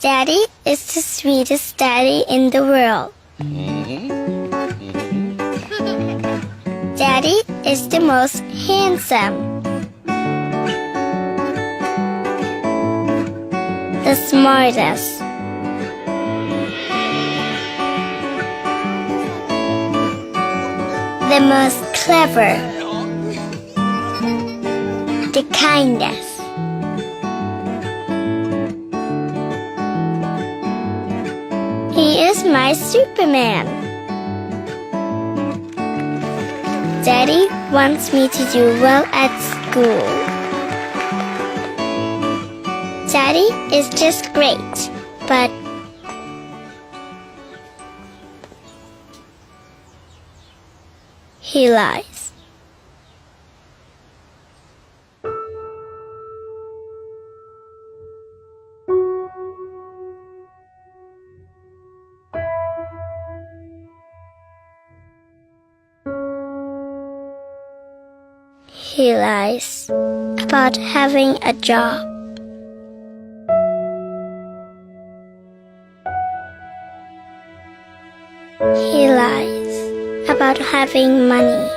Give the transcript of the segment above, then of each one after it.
Daddy is the sweetest daddy in the world. Daddy is the most handsome, the smartest, the most clever, the kindest. He is my Superman. Daddy wants me to do well at school. Daddy is just great, but he lies. He lies about having a job. He lies about having money.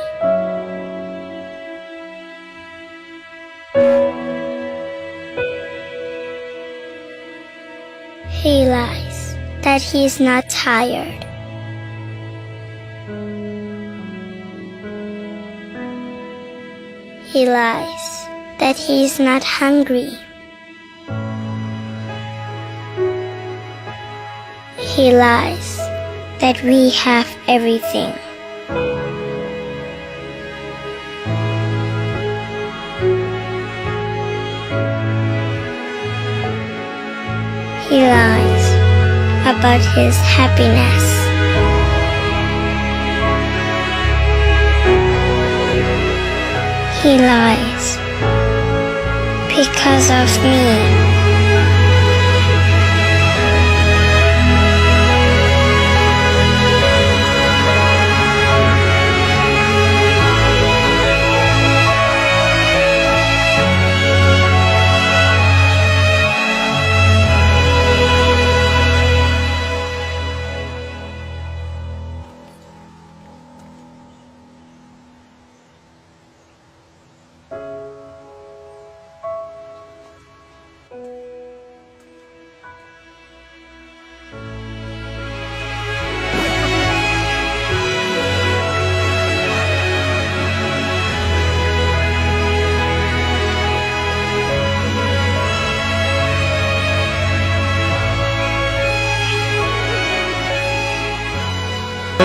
He lies that he's not tired. He lies that he's not hungry. He lies that we have everything. He lies about his happiness. He lies because of me.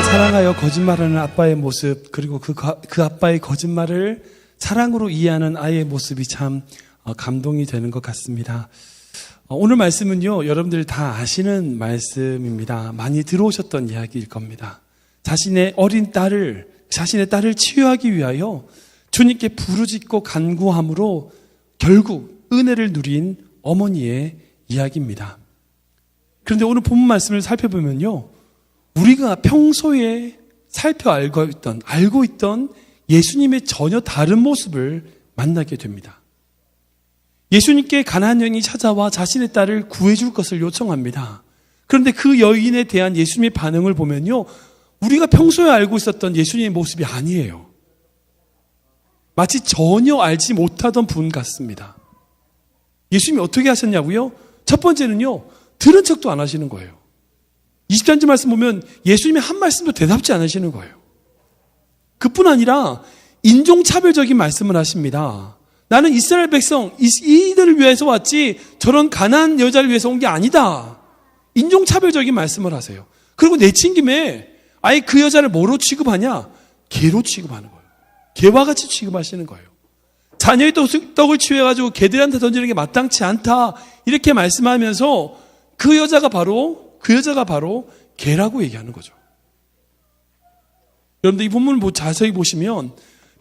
사랑하여 거짓말하는 아빠의 모습, 그리고 그 아빠의 거짓말을 사랑으로 이해하는 아이의 모습이 참 감동이 되는 것 같습니다. 오늘 말씀은요, 여러분들 다 아시는 말씀입니다. 많이 들어오셨던 이야기일 겁니다. 자신의 딸을 치유하기 위하여 주님께 부르짖고 간구함으로 결국 은혜를 누린 어머니의 이야기입니다. 그런데 오늘 본문 말씀을 살펴보면요, 우리가 평소에 알고 있던 예수님의 전혀 다른 모습을 만나게 됩니다. 예수님께 가나안 여인이 찾아와 자신의 딸을 구해줄 것을 요청합니다. 그런데 그 여인에 대한 예수님의 반응을 보면요, 우리가 평소에 알고 있었던 예수님의 모습이 아니에요. 마치 전혀 알지 못하던 분 같습니다. 예수님이 어떻게 하셨냐고요? 첫 번째는요, 들은 척도 안 하시는 거예요. 20절째 말씀 보면 예수님이 한 말씀도 대답지 않으시는 거예요. 그뿐 아니라 인종차별적인 말씀을 하십니다. 나는 이스라엘 백성, 이들을 위해서 왔지 저런 가난한 여자를 위해서 온 게 아니다. 인종차별적인 말씀을 하세요. 그리고 내친 김에 아예 그 여자를 뭐로 취급하냐? 개로 취급하는 거예요. 개와 같이 취급하시는 거예요. 자녀의 떡을 취해가지고 개들한테 던지는 게 마땅치 않다, 이렇게 말씀하면서 그 여자가 바로 개라고 얘기하는 거죠. 여러분들 이 본문을 자세히 보시면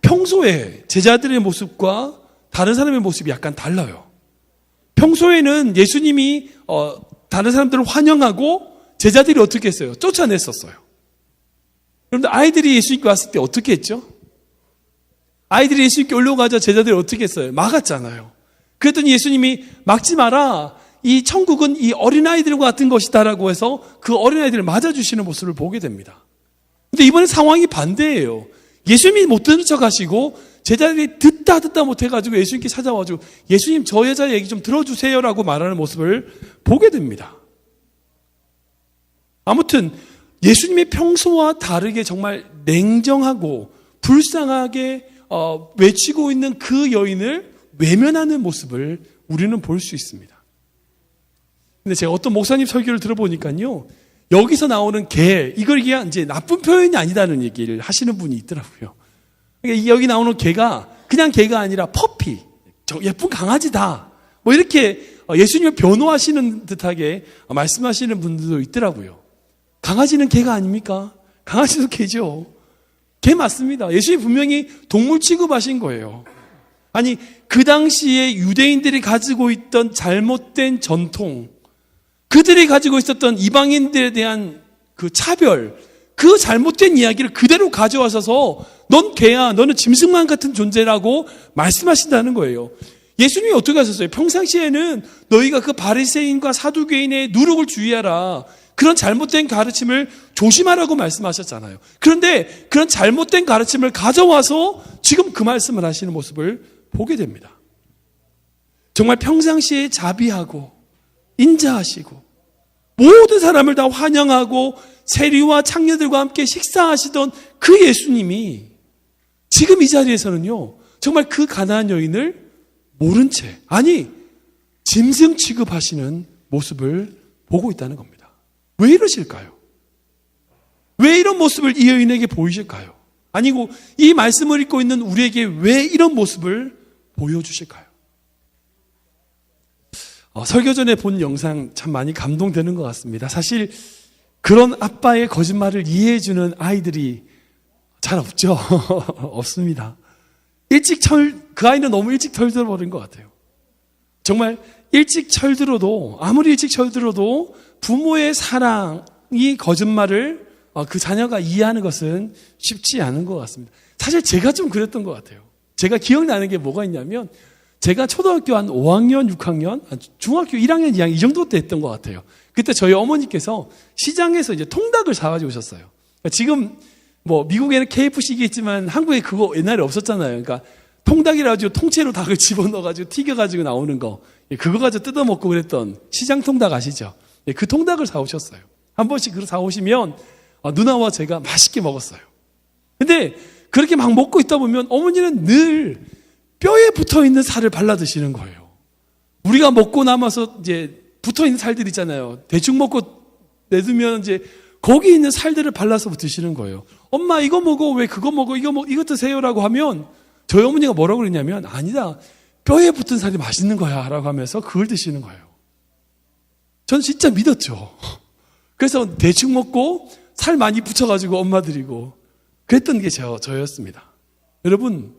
평소에 제자들의 모습과 다른 사람의 모습이 약간 달라요. 평소에는 예수님이 다른 사람들을 환영하고 제자들이 어떻게 했어요? 쫓아냈었어요. 여러분들 아이들이 예수님께 왔을 때 어떻게 했죠? 아이들이 예수님께 올려가자 제자들이 어떻게 했어요? 막았잖아요. 그랬더니 예수님이 막지 마라. 이 천국은 이 어린아이들과 같은 것이다라고 해서 그 어린아이들을 맞아주시는 모습을 보게 됩니다. 근데 이번에 상황이 반대예요. 예수님이 못 듣는 척 하시고 제자들이 듣다 못해가지고 예수님께 찾아와가지고 예수님 저 여자 얘기 좀 들어주세요라고 말하는 모습을 보게 됩니다. 아무튼 예수님의 평소와 다르게 정말 냉정하고 불쌍하게 외치고 있는 그 여인을 외면하는 모습을 우리는 볼 수 있습니다. 근데 제가 어떤 목사님 설교를 들어보니까요, 여기서 나오는 개, 이걸 그냥 이제 나쁜 표현이 아니다는 얘기를 하시는 분이 있더라고요. 그러니까 여기 나오는 개가 그냥 개가 아니라 퍼피, 예쁜 강아지다. 뭐 이렇게 예수님을 변호하시는 듯하게 말씀하시는 분들도 있더라고요. 강아지는 개가 아닙니까? 강아지도 개죠. 개 맞습니다. 예수님이 분명히 동물 취급하신 거예요. 아니, 그 당시에 유대인들이 가지고 있던 잘못된 전통, 그들이 가지고 있었던 이방인들에 대한 그 차별, 그 잘못된 이야기를 그대로 가져와셔서 넌 개야, 너는 짐승만 같은 존재라고 말씀하신다는 거예요. 예수님이 어떻게 하셨어요? 평상시에는 너희가 그 바리새인과 사두개인의 누룩을 주의하라, 그런 잘못된 가르침을 조심하라고 말씀하셨잖아요. 그런데 그런 잘못된 가르침을 가져와서 지금 그 말씀을 하시는 모습을 보게 됩니다. 정말 평상시에 자비하고 인자하시고 모든 사람을 다 환영하고 세리와 창녀들과 함께 식사하시던 그 예수님이 지금 이 자리에서는요, 정말 그 가난한 여인을 모른 채, 아니 짐승 취급하시는 모습을 보고 있다는 겁니다. 왜 이러실까요? 왜 이런 모습을 이 여인에게 보이실까요? 아니고 이 말씀을 읽고 있는 우리에게 왜 이런 모습을 보여주실까요? 설교 전에 본 영상 참 많이 감동되는 것 같습니다. 사실 그런 아빠의 거짓말을 이해해주는 아이들이 잘 없죠. 없습니다. 그 아이는 너무 일찍 철들어버린 것 같아요. 정말 일찍 철들어도, 아무리 일찍 철들어도 부모의 사랑이 거짓말을 그 자녀가 이해하는 것은 쉽지 않은 것 같습니다. 사실 제가 좀 그랬던 것 같아요. 제가 기억나는 게 뭐가 있냐면, 제가 초등학교 한 5학년, 6학년, 중학교 1학년, 2학년 이 정도 때 했던 것 같아요. 그때 저희 어머니께서 시장에서 이제 통닭을 사가지고 오셨어요. 지금 뭐 미국에는 KFC가 있지만 한국에 그거 옛날에 없었잖아요. 그러니까 통닭이라 가지고 통째로 닭을 집어넣어가지고 튀겨가지고 나오는 거, 그거 가지고 뜯어먹고 그랬던 시장 통닭 아시죠? 그 통닭을 사오셨어요. 한 번씩 그걸 사오시면 누나와 제가 맛있게 먹었어요. 근데 그렇게 막 먹고 있다 보면 어머니는 늘 뼈에 붙어 있는 살을 발라 드시는 거예요. 우리가 먹고 남아서 이제 붙어 있는 살들 있잖아요. 대충 먹고 내두면 이제 거기 있는 살들을 발라서 드시는 거예요. 엄마 이거 먹어, 왜 그거 먹어, 이거 드세요라고 하면 저희 어머니가 뭐라고 그러냐면, 아니다, 뼈에 붙은 살이 맛있는 거야 라고 하면서 그걸 드시는 거예요. 전 진짜 믿었죠. 그래서 대충 먹고 살 많이 붙여가지고 엄마 드리고 그랬던 게 저였습니다. 여러분,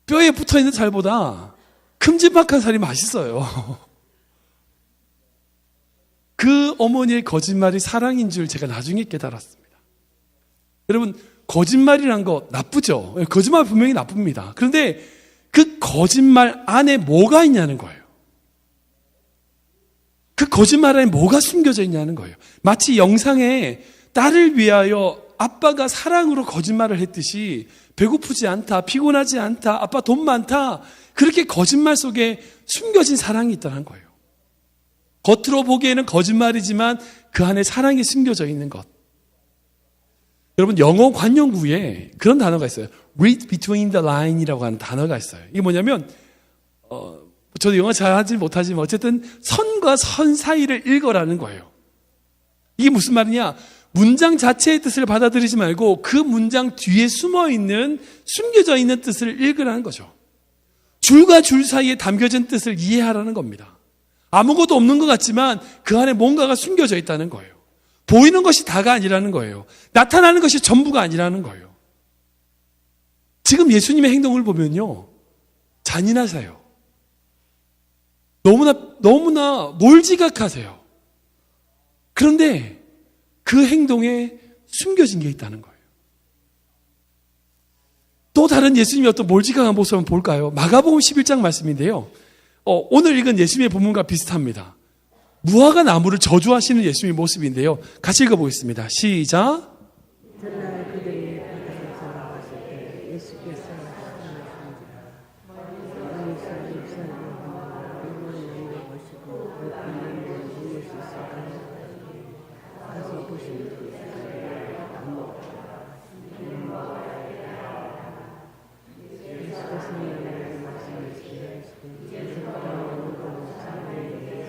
뼈에 붙어있는 살보다 큼지막한 살이 맛있어요. 그 어머니의 거짓말이 사랑인 줄 제가 나중에 깨달았습니다. 여러분, 거짓말이란 거 나쁘죠? 거짓말 분명히 나쁩니다. 그런데 그 거짓말 안에 뭐가 있냐는 거예요. 그 거짓말 안에 뭐가 숨겨져 있냐는 거예요. 마치 영상에 딸을 위하여 아빠가 사랑으로 거짓말을 했듯이 배고프지 않다, 피곤하지 않다, 아빠 돈 많다, 그렇게 거짓말 속에 숨겨진 사랑이 있다는 거예요. 겉으로 보기에는 거짓말이지만 그 안에 사랑이 숨겨져 있는 것. 여러분, 영어 관용구에 그런 단어가 있어요. Read between the line이라고 하는 단어가 있어요. 이게 뭐냐면 저도 영어 잘하지 못하지만 어쨌든 선과 선 사이를 읽어라는 거예요. 이게 무슨 말이냐? 문장 자체의 뜻을 받아들이지 말고 그 문장 뒤에 숨어있는, 숨겨져 있는 뜻을 읽으라는 거죠. 줄과 줄 사이에 담겨진 뜻을 이해하라는 겁니다. 아무것도 없는 것 같지만 그 안에 뭔가가 숨겨져 있다는 거예요. 보이는 것이 다가 아니라는 거예요. 나타나는 것이 전부가 아니라는 거예요. 지금 예수님의 행동을 보면요, 잔인하세요. 너무나 몰지각하세요. 그런데 그 행동에 숨겨진 게 있다는 거예요. 또 다른 예수님의 어떤 몰지각한 모습을 볼까요? 마가복음 11장 말씀인데요. 오늘 읽은 예수님의 본문과 비슷합니다. 무화과 나무를 저주하시는 예수님의 모습인데요. 같이 읽어보겠습니다. 시작. 이튿날 그들이 바다에서 나왔을 때 예수께서 나타나신지라. 여기서 잎사귀를 일본 양의 것이고 높은 양을 먹을 수 있을까요? 가서 보시면 예수께서 이들에게 말씀하시되 이제부터 너희도 사람에게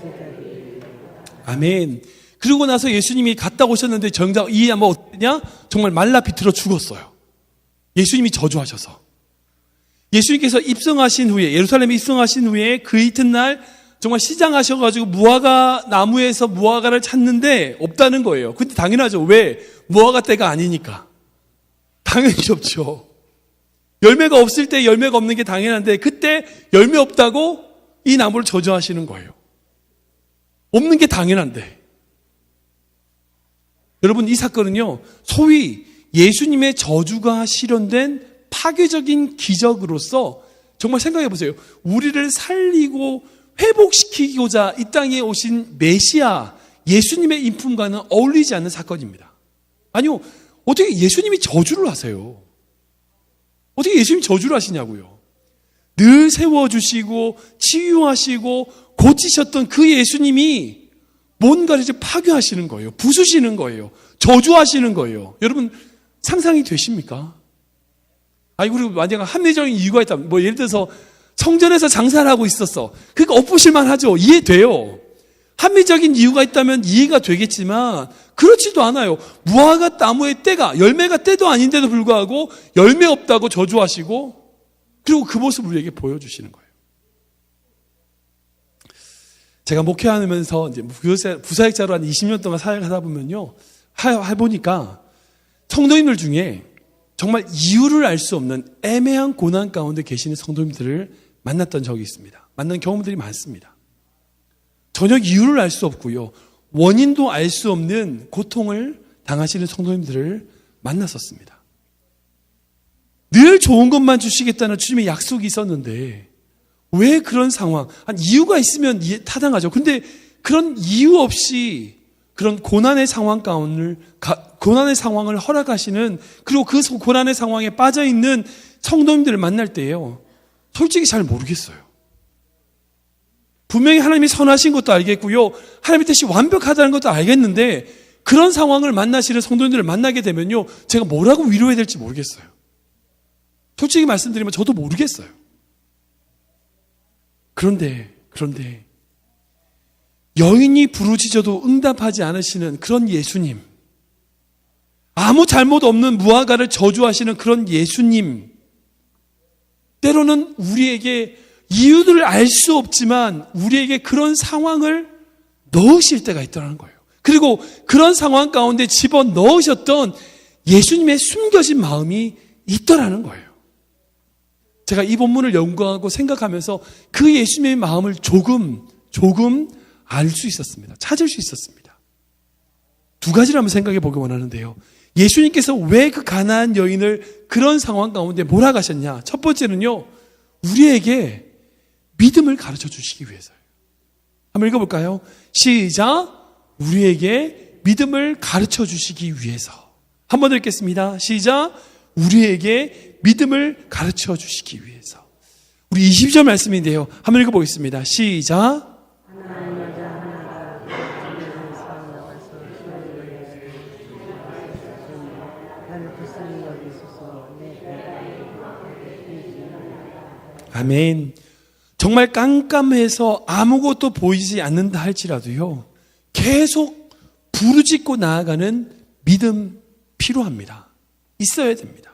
제자들이 아멘. 그러고 나서 예수님이 갔다 오셨는데 정작 이 나무 어땠냐? 정말 말라 비틀어 죽었어요. 예수님이 저주하셔서. 예수님께서 입성하신 후에, 예루살렘에 입성하신 후에 그 이튿날 정말 시장하셔가지고 무화과 나무에서 무화과를 찾는데 없다는 거예요. 근데 당연하죠. 왜? 무화과 때가 아니니까. 당연히 없죠. 열매가 없을 때 열매가 없는 게 당연한데 그때 열매 없다고 이 나무를 저주하시는 거예요. 없는 게 당연한데. 여러분, 이 사건은요, 소위 예수님의 저주가 실현된 파괴적인 기적으로서 정말 생각해 보세요. 우리를 살리고 회복시키고자 이 땅에 오신 메시아, 예수님의 인품과는 어울리지 않는 사건입니다. 아니요, 어떻게 예수님이 저주를 하세요? 어떻게 예수님이 저주를 하시냐고요? 늘 세워주시고 치유하시고 고치셨던 그 예수님이 뭔가를 이제 파괴하시는 거예요. 부수시는 거예요. 저주하시는 거예요. 여러분, 상상이 되십니까? 그리고 만약에 합리적인 이유가 있다면, 예를 들어서 성전에서 장사를 하고 있었어. 그러니까 엎으실만 하죠. 이해돼요. 합리적인 이유가 있다면 이해가 되겠지만, 그렇지도 않아요. 무화과 나무의 때가, 열매가 때도 아닌데도 불구하고 열매 없다고 저주하시고, 그리고 그 모습을 우리에게 보여주시는 거예요. 제가 목회하면서 이제 부사역자로 한 20년 동안 사역하다 보면요, 해보니까 성도님들 중에 정말 이유를 알 수 없는 애매한 고난 가운데 계시는 성도님들을 만났던 적이 있습니다. 만난 경험들이 많습니다. 전혀 이유를 알 수 없고요, 원인도 알 수 없는 고통을 당하시는 성도님들을 만났었습니다. 늘 좋은 것만 주시겠다는 주님의 약속이 있었는데 왜 그런 상황, 이유가 있으면 타당하죠. 근데 그런 이유 없이 그런 고난의 상황을 허락하시는, 그리고 그 고난의 상황에 빠져있는 성도님들을 만날 때예요, 솔직히 잘 모르겠어요. 분명히 하나님이 선하신 것도 알겠고요, 하나님의 뜻이 완벽하다는 것도 알겠는데 그런 상황을 만나시는 성도님들을 만나게 되면요, 제가 뭐라고 위로해야 될지 모르겠어요. 솔직히 말씀드리면 저도 모르겠어요. 그런데 여인이 부르짖어도 응답하지 않으시는 그런 예수님, 아무 잘못 없는 무화과를 저주하시는 그런 예수님, 때로는 우리에게 이유들을 알 수 없지만 우리에게 그런 상황을 넣으실 때가 있다는 거예요. 그리고 그런 상황 가운데 집어넣으셨던 예수님의 숨겨진 마음이 있더라는 거예요. 제가 이 본문을 연구하고 생각하면서 그 예수님의 마음을 조금 알 수 있었습니다. 찾을 수 있었습니다. 두 가지를 한번 생각해 보기 원하는데요. 예수님께서 왜 그 가나안 여인을 그런 상황 가운데 몰아가셨냐? 첫 번째는요, 우리에게 믿음을 가르쳐 주시기 위해서예요. 한번 읽어볼까요? 시작. 우리에게 믿음을 가르쳐 주시기 위해서. 한 번 더 읽겠습니다. 시작. 우리에게 믿음을 가르쳐 주시기 위해서. 우리 20절 말씀인데요, 한번 읽어보겠습니다. 시작. 하나님 여자 하나가 집에서 나와서 나를 불쌍히 여기소서. 아멘. 정말 깜깜해서 아무것도 보이지 않는다 할지라도요, 계속 부르짖고 나아가는 믿음 필요합니다. 있어야 됩니다.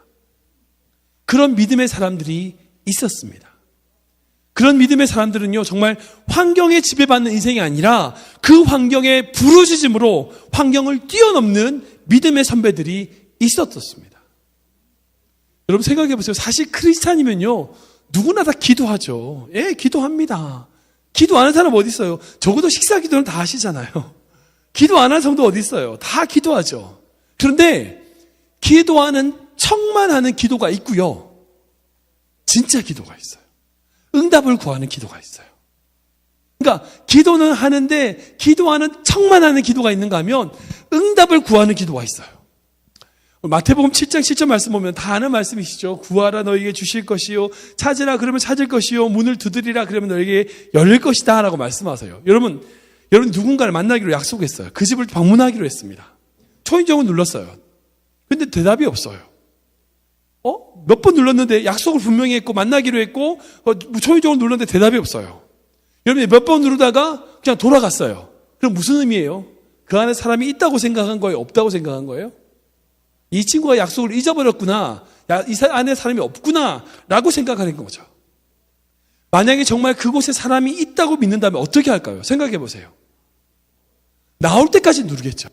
그런 믿음의 사람들이 있었습니다. 그런 믿음의 사람들은요, 정말 환경에 지배받는 인생이 아니라 그 환경의 부르짖음으로 환경을 뛰어넘는 믿음의 선배들이 있었습니다. 여러분 생각해 보세요. 사실 크리스찬이면요, 누구나 다 기도하죠. 예, 기도합니다. 기도 안 하는 사람 어디 있어요? 적어도 식사 기도는 다 하시잖아요. 기도 안 하는 성도 어디 있어요? 다 기도하죠. 그런데 기도하는 척만 하는 기도가 있고요, 진짜 기도가 있어요. 응답을 구하는 기도가 있어요. 그러니까 기도는 하는데 기도하는 척만 하는 기도가 있는가 하면 응답을 구하는 기도가 있어요. 마태복음 7장 7절 말씀 보면 다 아는 말씀이시죠. 구하라 너에게 주실 것이요, 찾으라 그러면 찾을 것이요, 문을 두드리라 그러면 너에게 열릴 것이다 라고 말씀하세요. 여러분 누군가를 만나기로 약속했어요. 그 집을 방문하기로 했습니다. 초인종을 눌렀어요. 근데 대답이 없어요. 몇 번 눌렀는데 약속을 분명히 했고 만나기로 했고 초인종을 눌렀는데 대답이 없어요. 여러분 몇 번 누르다가 그냥 돌아갔어요. 그럼 무슨 의미예요? 그 안에 사람이 있다고 생각한 거예요? 없다고 생각한 거예요? 이 친구가 약속을 잊어버렸구나, 이 안에 사람이 없구나 라고 생각하는 거죠. 만약에 정말 그곳에 사람이 있다고 믿는다면 어떻게 할까요? 생각해 보세요. 나올 때까지 누르겠죠.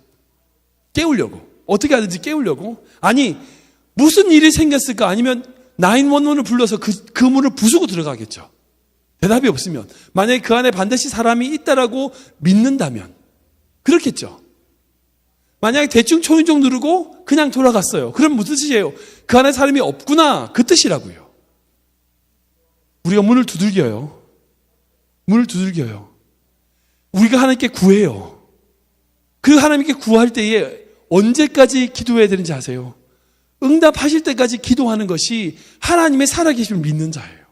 깨우려고. 어떻게 하든지 깨우려고. 아니 무슨 일이 생겼을까? 아니면 911을 불러서 그 문을 부수고 들어가겠죠. 대답이 없으면. 만약에 그 안에 반드시 사람이 있다라고 믿는다면 그렇겠죠. 만약에 대충 초인종 누르고 그냥 돌아갔어요. 그럼 무슨 뜻이에요? 그 안에 사람이 없구나, 그 뜻이라고요. 우리가 문을 두들겨요. 문을 두들겨요. 우리가 하나님께 구해요. 그 하나님께 구할 때에 언제까지 기도해야 되는지 아세요? 응답하실 때까지 기도하는 것이 하나님의 살아계심을 믿는 자예요.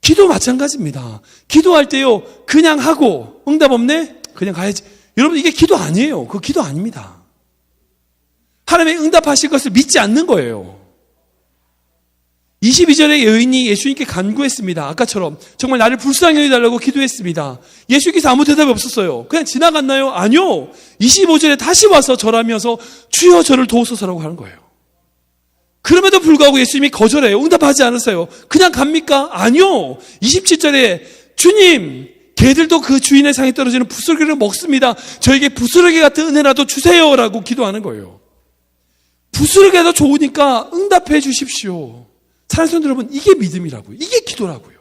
기도 마찬가지입니다. 기도할 때요, 그냥 하고 응답 없네? 그냥 가야지. 여러분 이게 기도 아니에요. 그거 기도 아닙니다. 하나님의 응답하실 것을 믿지 않는 거예요. 22절에 여인이 예수님께 간구했습니다. 아까처럼 정말 나를 불쌍히 여겨달라고 기도했습니다. 예수님께서 아무 대답이 없었어요. 그냥 지나갔나요? 아니요. 25절에 다시 와서 절하면서 주여 저를 도우소서라고 하는 거예요. 그럼에도 불구하고 예수님이 거절해요. 응답하지 않으세요. 그냥 갑니까? 아니요. 27절에 주님, 개들도 그 주인의 상에 떨어지는 부스러기를 먹습니다. 저에게 부스러기 같은 은혜라도 주세요라고 기도하는 거예요. 부스러기가 좋으니까 응답해 주십시오. 사랑하는 성도 여러분, 이게 믿음이라고요. 이게 기도라고요.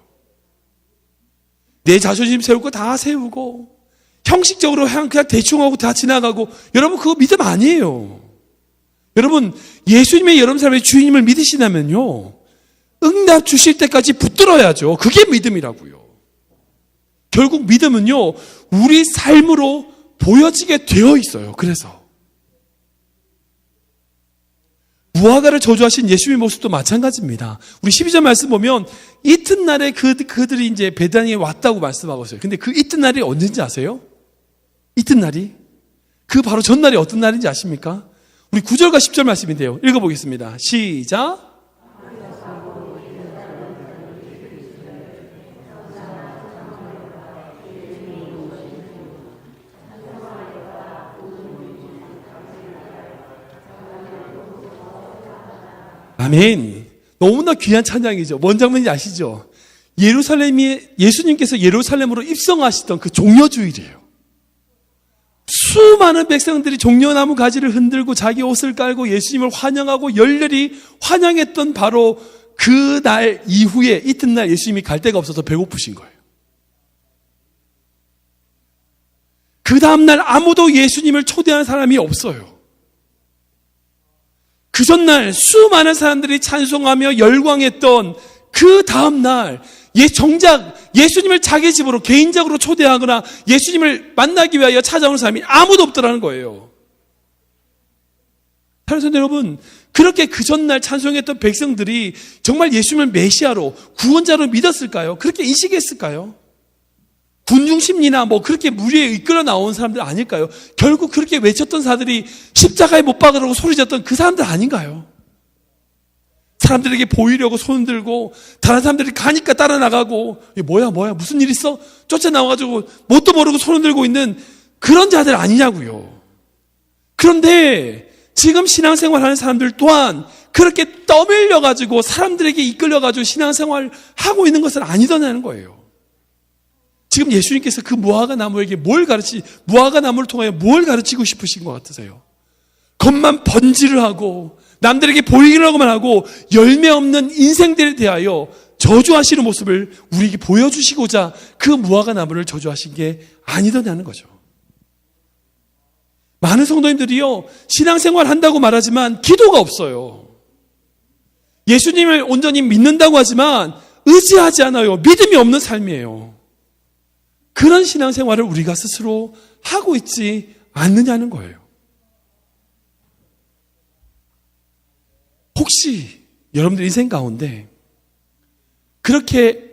내 자존심 세울 거 다 세우고 형식적으로 그냥 대충 하고 다 지나가고, 여러분 그거 믿음 아니에요. 여러분 예수님의 여러분 삶의 주인님을 믿으시다면요, 응답 주실 때까지 붙들어야죠. 그게 믿음이라고요. 결국 믿음은요, 우리 삶으로 보여지게 되어 있어요. 그래서 무화과를 저주하신 예수님의 모습도 마찬가지입니다. 우리 12절 말씀 보면 이튿날에 그들이 이제 베다니에 왔다고 말씀하고 있어요. 근데 그 이튿날이 언제인지 아세요? 이튿날이 그 바로 전날이 어떤 날인지 아십니까? 우리 9절과 10절 말씀인데요. 읽어보겠습니다. 시작. 아멘. 너무나 귀한 찬양이죠. 뭔 장면인지 아시죠? 예수님께서 예루살렘으로 입성하시던 그 종려주일이에요. 수많은 백성들이 종려나무 가지를 흔들고 자기 옷을 깔고 예수님을 환영하고 열렬히 환영했던 바로 그 날 이후에 이튿날 예수님이 갈 데가 없어서 배고프신 거예요. 그 다음날 아무도 예수님을 초대한 사람이 없어요. 그 전날 수많은 사람들이 찬송하며 열광했던 그 다음날 정작 예수님을 자기 집으로 개인적으로 초대하거나 예수님을 만나기 위하여 찾아오는 사람이 아무도 없더라는 거예요. 사랑하는 여러분, 그렇게 그 전날 찬송했던 백성들이 정말 예수님을 메시아로 구원자로 믿었을까요? 그렇게 인식했을까요? 군중심리나 그렇게 무리에 이끌어 나온 사람들 아닐까요? 결국 그렇게 외쳤던 사람들이 십자가에 못 박으라고 소리쳤던 그 사람들 아닌가요? 사람들에게 보이려고 손 들고 다른 사람들이 가니까 따라 나가고 뭐야 무슨 일 있어? 쫓아나와가지고 뭣도 모르고 손 들고 있는 그런 자들 아니냐고요. 그런데 지금 신앙생활하는 사람들 또한 그렇게 떠밀려가지고 사람들에게 이끌려가지고 신앙생활을 하고 있는 것은 아니더냐는 거예요. 지금 예수님께서 그 무화과 나무에게 무화과 나무를 통하여 뭘 가르치고 싶으신 것 같으세요? 겉만 번지를 하고 남들에게 보이기라고만 하고 열매 없는 인생들에 대하여 저주하시는 모습을 우리에게 보여주시고자 그 무화과 나무를 저주하신 게 아니더냐는 거죠. 많은 성도님들이요, 신앙생활 한다고 말하지만 기도가 없어요. 예수님을 온전히 믿는다고 하지만 의지하지 않아요. 믿음이 없는 삶이에요. 그런 신앙생활을 우리가 스스로 하고 있지 않느냐는 거예요. 혹시 여러분들 인생 가운데 그렇게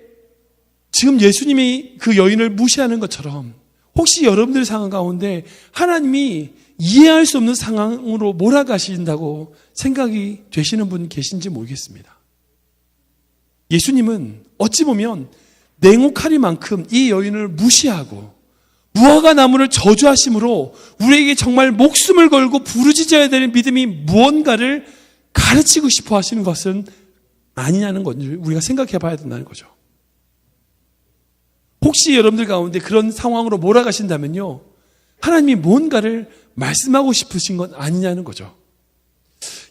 지금 예수님이 그 여인을 무시하는 것처럼 혹시 여러분들 상황 가운데 하나님이 이해할 수 없는 상황으로 몰아가신다고 생각이 되시는 분 계신지 모르겠습니다. 예수님은 어찌 보면 냉혹하리만큼 이 여인을 무시하고 무화과 나무를 저주하심으로 우리에게 정말 목숨을 걸고 부르짖어야 되는 믿음이 무언가를 가르치고 싶어 하시는 것은 아니냐는 건지 우리가 생각해 봐야 된다는 거죠. 혹시 여러분들 가운데 그런 상황으로 몰아가신다면요, 하나님이 뭔가를 말씀하고 싶으신 건 아니냐는 거죠.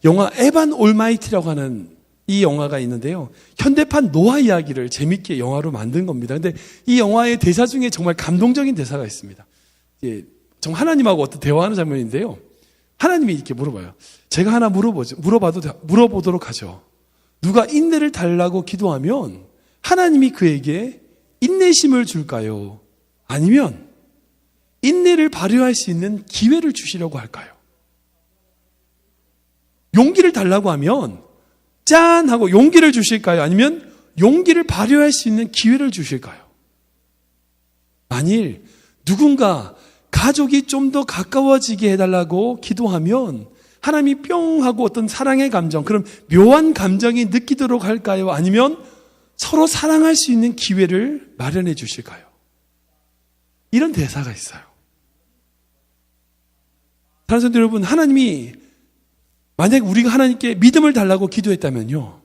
영화 에반 올마이티라고 하는 이 영화가 있는데요, 현대판 노아 이야기를 재밌게 영화로 만든 겁니다. 근데 이 영화의 대사 중에 정말 감동적인 대사가 있습니다. 정말 하나님하고 어떤 대화하는 장면인데요, 하나님이 이렇게 물어봐요. 제가 하나 물어보도록 하죠. 누가 인내를 달라고 기도하면 하나님이 그에게 인내심을 줄까요? 아니면 인내를 발휘할 수 있는 기회를 주시려고 할까요? 용기를 달라고 하면 짠 하고 용기를 주실까요? 아니면 용기를 발휘할 수 있는 기회를 주실까요? 만일 누군가 가족이 좀 더 가까워지게 해달라고 기도하면 하나님이 뿅 하고 어떤 사랑의 감정, 그런 묘한 감정이 느끼도록 할까요? 아니면 서로 사랑할 수 있는 기회를 마련해 주실까요? 이런 대사가 있어요. 다른 성도 여러분, 하나님이 만약에 우리가 하나님께 믿음을 달라고 기도했다면요,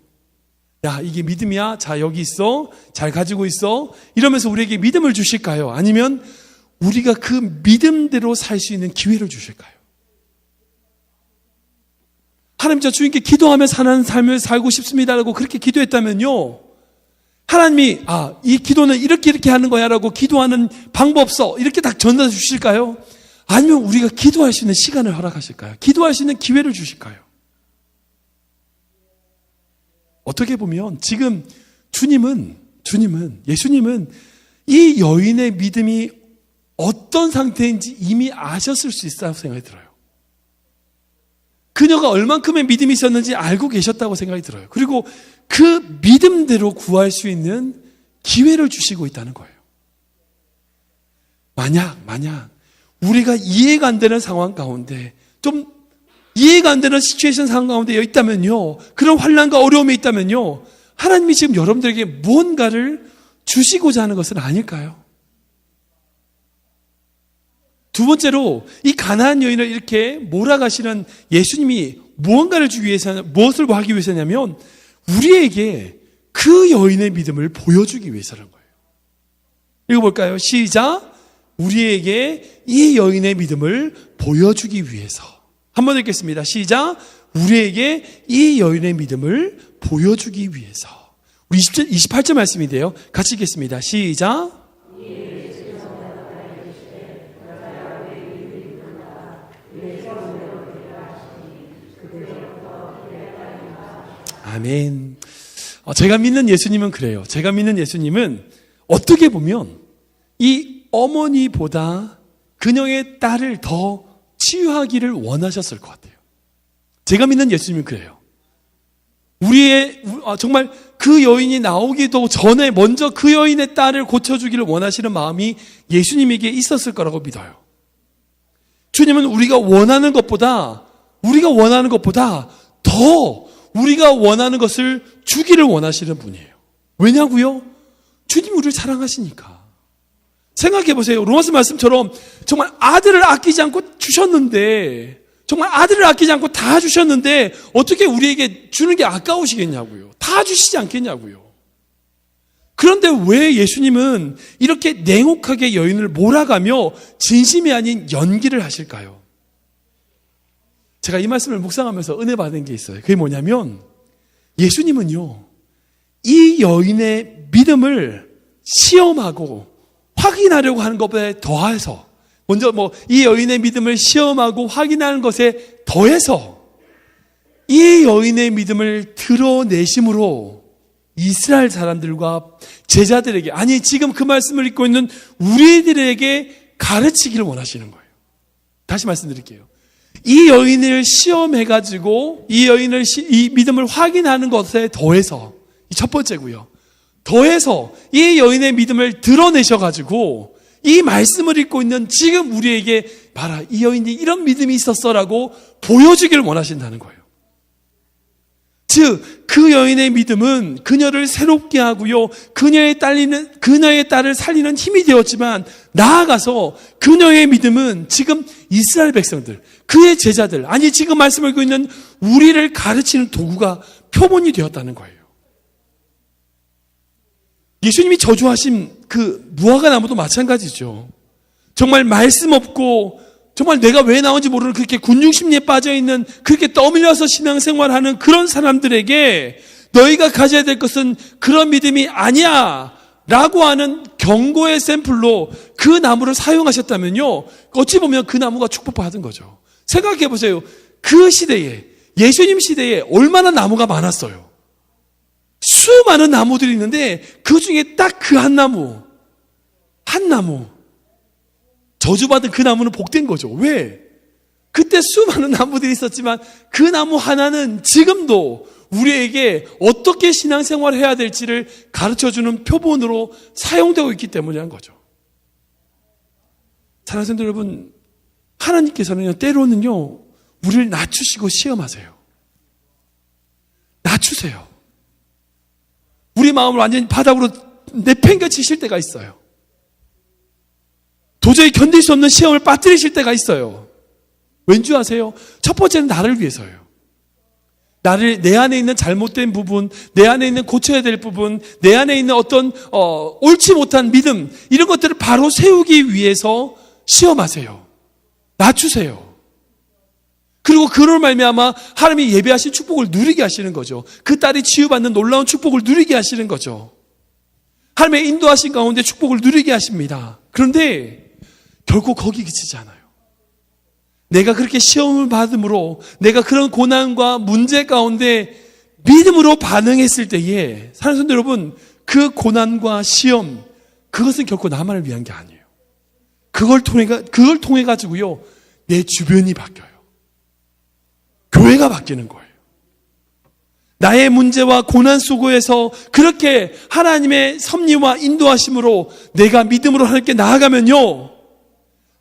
야, 이게 믿음이야? 자, 여기 있어. 잘 가지고 있어. 이러면서 우리에게 믿음을 주실까요? 아니면 우리가 그 믿음대로 살 수 있는 기회를 주실까요? 하나님, 저 주님께 기도하며 사는 삶을 살고 싶습니다라고 그렇게 기도했다면요, 하나님이 이 기도는 이렇게 하는 거야 라고 기도하는 방법서 이렇게 딱 전달해 주실까요? 아니면 우리가 기도할 수 있는 시간을 허락하실까요? 기도할 수 있는 기회를 주실까요? 어떻게 보면 지금 예수님은 이 여인의 믿음이 어떤 상태인지 이미 아셨을 수 있다고 생각이 들어요. 그녀가 얼만큼의 믿음이 있었는지 알고 계셨다고 생각이 들어요. 그리고 그 믿음대로 구할 수 있는 기회를 주시고 있다는 거예요. 만약 우리가 이해가 안 되는 상황 가운데, 좀 이해가 안 되는 시츄에이션 상황 가운데 있다면요, 그런 환난과 어려움이 있다면요, 하나님이 지금 여러분들에게 무언가를 주시고자 하는 것은 아닐까요? 두 번째로, 이 가나안 여인을 이렇게 몰아가시는 예수님이 무언가를 주기 위해서, 무엇을 하기 위해서냐면 우리에게 그 여인의 믿음을 보여주기 위해서라는 거예요. 읽어볼까요? 시작. 우리에게 이 여인의 믿음을 보여주기 위해서. 한번 읽겠습니다. 시작. 우리에게 이 여인의 믿음을 보여주기 위해서. 우리 28절 말씀인데요, 같이 읽겠습니다. 시작. 아멘. 제가 믿는 예수님은 그래요. 제가 믿는 예수님은 어떻게 보면 이 어머니보다 그녀의 딸을 더 치유하기를 원하셨을 것 같아요. 제가 믿는 예수님은 그래요. 정말 그 여인이 나오기도 전에 먼저 그 여인의 딸을 고쳐주기를 원하시는 마음이 예수님에게 있었을 거라고 믿어요. 주님은 우리가 원하는 것보다 더 우리가 원하는 것을 주기를 원하시는 분이에요. 왜냐고요? 주님 우리를 사랑하시니까. 생각해 보세요. 로마서 말씀처럼 정말 아들을 아끼지 않고 주셨는데, 정말 아들을 아끼지 않고 다 주셨는데 어떻게 우리에게 주는 게 아까우시겠냐고요. 다 주시지 않겠냐고요. 그런데 왜 예수님은 이렇게 냉혹하게 여인을 몰아가며 진심이 아닌 연기를 하실까요? 제가 이 말씀을 묵상하면서 은혜 받은 게 있어요. 그게 뭐냐면, 예수님은요, 이 여인의 믿음을 시험하고 확인하려고 하는 것에 더해서, 먼저 이 여인의 믿음을 시험하고 확인하는 것에 더해서 이 여인의 믿음을 드러내심으로 이스라엘 사람들과 제자들에게, 아니 지금 그 말씀을 읽고 있는 우리들에게 가르치기를 원하시는 거예요. 다시 말씀드릴게요. 이 여인을 시험해가지고 이 믿음을 확인하는 것에 더해서, 이 첫 번째고요. 더해서 이 여인의 믿음을 드러내셔가지고 이 말씀을 읽고 있는 지금 우리에게 봐라, 이 여인이 이런 믿음이 있었어라고 보여주기를 원하신다는 거예요. 즉, 그 여인의 믿음은 그녀를 새롭게 하고요, 그녀의 딸을 살리는 힘이 되었지만, 나아가서 그녀의 믿음은 지금 이스라엘 백성들, 그의 제자들, 아니 지금 말씀을 읽고 있는 우리를 가르치는 도구가 표본이 되었다는 거예요. 예수님이 저주하신 그 무화과 나무도 마찬가지죠. 정말 말씀 없고 정말 내가 왜 나온지 모르는 그렇게 군중심리에 빠져있는, 그렇게 떠밀려서 신앙생활하는 그런 사람들에게 너희가 가져야 될 것은 그런 믿음이 아니야 라고 하는 경고의 샘플로 그 나무를 사용하셨다면요, 어찌 보면 그 나무가 축복받은 거죠. 생각해 보세요. 그 시대에, 예수님 시대에 얼마나 나무가 많았어요. 수많은 나무들이 있는데 그 중에 딱 그 한 나무, 저주받은 그 나무는 복된 거죠. 왜? 그때 수많은 나무들이 있었지만 그 나무 하나는 지금도 우리에게 어떻게 신앙생활을 해야 될지를 가르쳐주는 표본으로 사용되고 있기 때문이란 거죠. 사랑하는 성도 여러분, 하나님께서는 때로는요, 우리를 낮추시고 시험하세요. 낮추세요. 우리 마음을 완전히 바닥으로 내팽개치실 때가 있어요. 도저히 견딜 수 없는 시험을 빠뜨리실 때가 있어요. 왠지 아세요? 첫 번째는 나를 위해서예요. 내 안에 있는 잘못된 부분, 내 안에 있는 고쳐야 될 부분, 내 안에 있는 어떤 옳지 못한 믿음, 이런 것들을 바로 세우기 위해서 시험하세요. 낮추세요. 그리고 그로 말미암아 하나님이 예배하신 축복을 누리게 하시는 거죠. 그 딸이 치유받는 놀라운 축복을 누리게 하시는 거죠. 하나님의 인도하신 가운데 축복을 누리게 하십니다. 그런데 결코 거기 그치지 않아요. 내가 그렇게 시험을 받음으로, 내가 그런 고난과 문제 가운데 믿음으로 반응했을 때에, 사랑하는 성도 여러분, 그 고난과 시험, 그것은 결코 나만을 위한 게 아니에요. 그걸 통해 가지고요, 내 주변이 바뀌어요. 교회가 바뀌는 거예요. 나의 문제와 고난 속에서 그렇게 하나님의 섭리와 인도하심으로 내가 믿음으로 하나님께 나아가면요,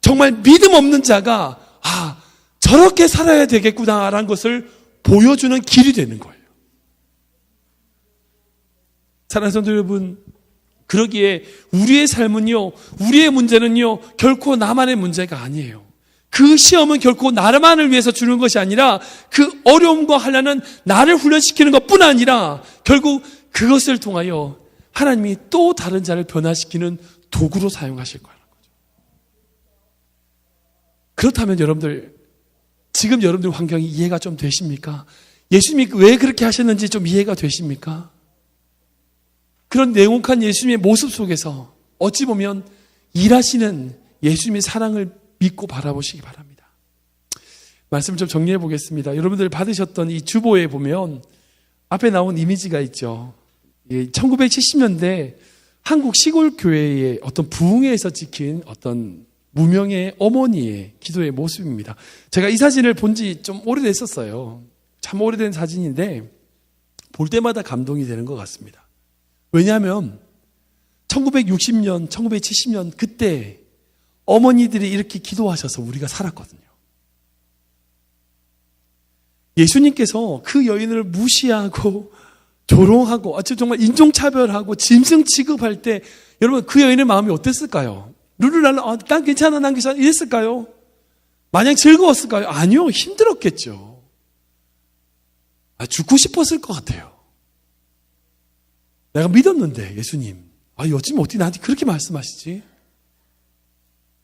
정말 믿음 없는 자가 저렇게 살아야 되겠구나라는 것을 보여주는 길이 되는 거예요. 사랑하는 성도 여러분, 그러기에 우리의 삶은요, 우리의 문제는요, 결코 나만의 문제가 아니에요. 그 시험은 결코 나만을 위해서 주는 것이 아니라 그 어려움과 환난은 나를 훈련시키는 것뿐 아니라 결국 그것을 통하여 하나님이 또 다른 자를 변화시키는 도구로 사용하실 거라는 거죠. 그렇다면 여러분들, 지금 여러분들 환경이 이해가 좀 되십니까? 예수님이 왜 그렇게 하셨는지 좀 이해가 되십니까? 그런 냉혹한 예수님의 모습 속에서 어찌 보면 일하시는 예수님의 사랑을 믿고 바라보시기 바랍니다. 말씀을 좀 정리해 보겠습니다. 여러분들 받으셨던 이 주보에 보면 앞에 나온 이미지가 있죠. 1970년대 한국 시골 교회의 어떤 부흥회에서 찍힌 어떤 무명의 어머니의 기도의 모습입니다. 제가 이 사진을 본 지 좀 오래됐었어요. 참 오래된 사진인데 볼 때마다 감동이 되는 것 같습니다. 왜냐하면 1960년, 1970년 그때 어머니들이 이렇게 기도하셔서 우리가 살았거든요. 예수님께서 그 여인을 무시하고 조롱하고 정말 인종차별하고 짐승 취급할 때 여러분 그 여인의 마음이 어땠을까요? 룰루랄라 난 괜찮아 이랬을까요? 마냥 즐거웠을까요? 아니요, 힘들었겠죠. 죽고 싶었을 것 같아요. 내가 믿었는데 예수님 어찌면 어떻게 나한테 그렇게 말씀하시지?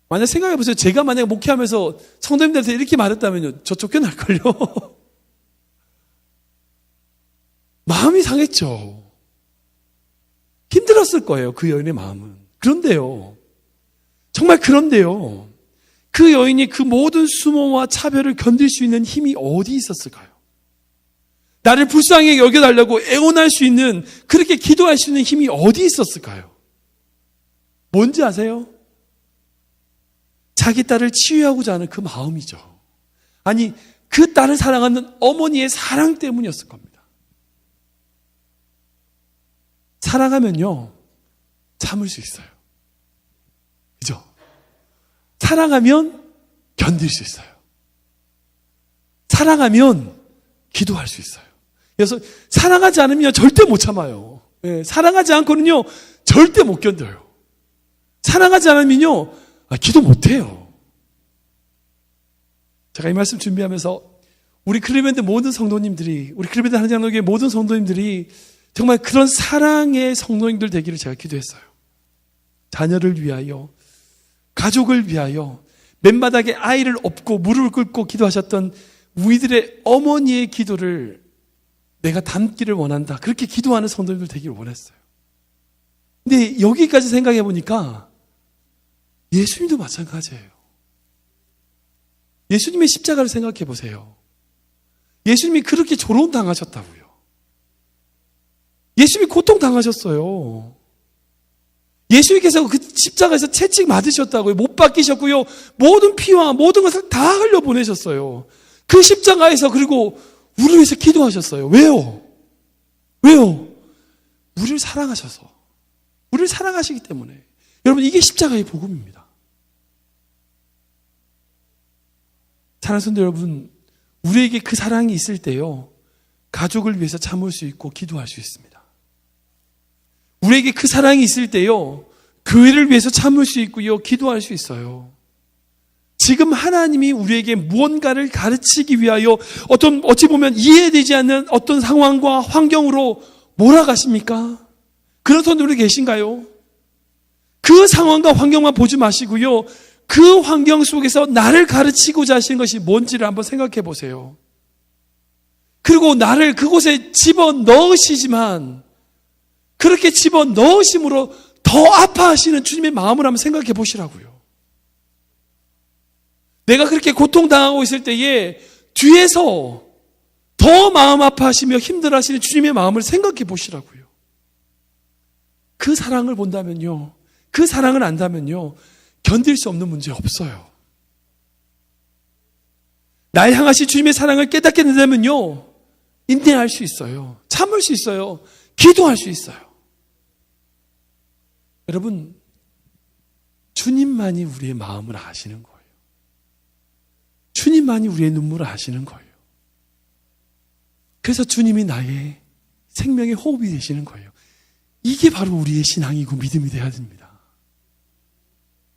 만약 생각해보세요. 제가 만약 목회하면서 성도님들한테 이렇게 말했다면요, 저 쫓겨날걸요. 마음이 상했죠. 힘들었을 거예요, 그 여인의 마음은. 그런데요, 정말 그런데요, 그 여인이 그 모든 수모와 차별을 견딜 수 있는 힘이 어디 있었을까요? 나를 불쌍하게 여겨달라고 애원할 수 있는, 그렇게 기도할 수 있는 힘이 어디 있었을까요? 뭔지 아세요? 자기 딸을 치유하고자 하는 그 마음이죠. 아니, 그 딸을 사랑하는 어머니의 사랑 때문이었을 겁니다. 사랑하면요, 참을 수 있어요. 그죠? 사랑하면 견딜 수 있어요. 사랑하면 기도할 수 있어요. 그래서 사랑하지 않으면 절대 못 참아요. 예, 사랑하지 않고는요, 절대 못 견뎌요. 사랑하지 않으면요, 기도 못 해요. 제가 이 말씀 준비하면서 우리 클리브랜드 모든 성도님들이, 우리 클리브랜드 한장로교회 모든 성도님들이 정말 그런 사랑의 성도님들 되기를 제가 기도했어요. 자녀를 위하여, 가족을 위하여, 맨바닥에 아이를 업고 무릎을 꿇고 기도하셨던 우리들의 어머니의 기도를 내가 담기를 원한다. 그렇게 기도하는 성도님들 되기를 원했어요. 근데 여기까지 생각해 보니까 예수님도 마찬가지예요. 예수님의 십자가를 생각해 보세요. 예수님이 그렇게 조롱 당하셨다고요. 예수님이 고통 당하셨어요. 예수님께서 그 십자가에서 채찍 맞으셨다고요. 못 박히셨고요. 모든 피와 모든 것을 다 흘려보내셨어요. 그 십자가에서, 그리고 우리를 위해서 기도하셨어요. 왜요? 왜요? 우리를 사랑하셔서. 우리를 사랑하시기 때문에. 여러분, 이게 십자가의 복음입니다. 사랑하는 성도 여러분, 우리에게 그 사랑이 있을 때요, 가족을 위해서 참을 수 있고 기도할 수 있습니다. 우리에게 그 사랑이 있을 때요, 교회를 위해서 참을 수 있고요, 기도할 수 있어요. 지금 하나님이 우리에게 무언가를 가르치기 위하여 어찌 보면 이해되지 않는 어떤 상황과 환경으로 몰아가십니까? 그런 분들이 계신가요? 그 상황과 환경만 보지 마시고요, 그 환경 속에서 나를 가르치고자 하시는 것이 뭔지를 한번 생각해 보세요. 그리고 나를 그곳에 집어 넣으시지만, 그렇게 집어 넣으심으로 더 아파하시는 주님의 마음을 한번 생각해 보시라고요. 내가 그렇게 고통당하고 있을 때에 뒤에서 더 마음 아파하시며 힘들어하시는 주님의 마음을 생각해 보시라고요. 그 사랑을 본다면요, 그 사랑을 안다면요, 견딜 수 없는 문제 없어요. 날 향하신 주님의 사랑을 깨닫게 된다면요, 인내할 수 있어요. 참을 수 있어요. 기도할 수 있어요. 여러분, 주님만이 우리의 마음을 아시는 거예요. 주님만이 우리의 눈물을 아시는 거예요. 그래서 주님이 나의 생명의 호흡이 되시는 거예요. 이게 바로 우리의 신앙이고 믿음이 되어야 됩니다.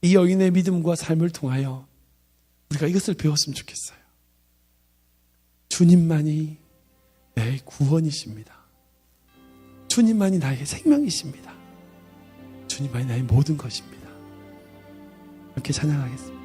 이 여인의 믿음과 삶을 통하여 우리가 이것을 배웠으면 좋겠어요. 주님만이 내 구원이십니다. 주님만이 나의 생명이십니다. 주님만이 나의 모든 것입니다. 이렇게 찬양하겠습니다.